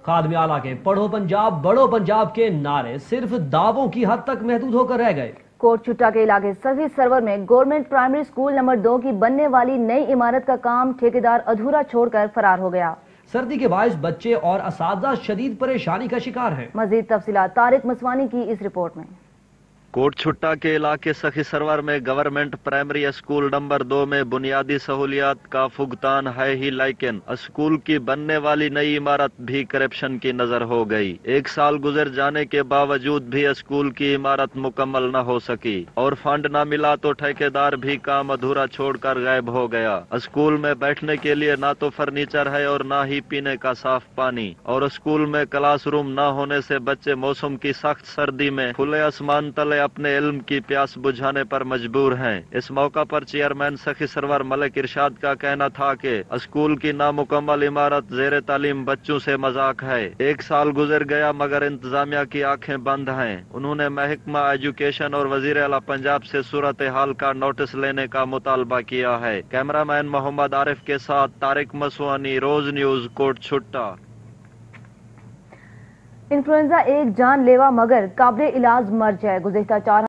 خادم اعلیٰ کے پڑھو پنجاب بڑھو پنجاب کے نعرے صرف دعووں کی حد تک محدود ہو کر رہ گئے۔ کوٹ چھٹا کے علاقے سخی سرور میں گورنمنٹ پرائمری اسکول نمبر 2 کی بننے والی نئی عمارت کا کام ٹھیکیدار ادھورا چھوڑ کر فرار ہو گیا۔ سردی کے باعث بچے اور اساتذہ شدید پریشانی کا شکار ہیں۔ مزید تفصیلات طارق مسوانی کی اس رپورٹ میں۔ کوٹ چھٹا کے علاقے سخی سرور میں گورنمنٹ پرائمری اسکول نمبر 2 میں بنیادی سہولیات کا فقدان ہے ہی، لیکن اسکول کی بننے والی نئی عمارت بھی کرپشن کی نظر ہو گئی۔ 1 سال گزر جانے کے باوجود بھی اسکول کی عمارت مکمل نہ ہو سکی اور فنڈ نہ ملا تو ٹھیکیدار بھی کام ادھورا چھوڑ کر غائب ہو گیا۔ اسکول میں بیٹھنے کے لیے نہ تو فرنیچر ہے اور نہ ہی پینے کا صاف پانی، اور اسکول میں کلاس روم نہ ہونے سے بچے موسم کی سخت سردی میں کھلے آسمان تلے اپنے علم کی پیاس بجھانے پر مجبور ہیں۔ اس موقع پر چیئرمین سخی سرور ملک ارشاد کا کہنا تھا کہ اسکول کی نامکمل عمارت زیر تعلیم بچوں سے مذاق ہے۔ 1 سال گزر گیا مگر انتظامیہ کی آنکھیں بند ہیں۔ انہوں نے محکمہ ایجوکیشن اور وزیر اعلیٰ پنجاب سے صورتحال کا نوٹس لینے کا مطالبہ کیا ہے۔ کیمرہ مین محمد عارف کے ساتھ طارق مسوانی، روز نیوز، کوٹ چھٹا۔ انفلوئنزا ایک جان لیوا مگر قابل علاج مرض ہے۔ گزشتہ 4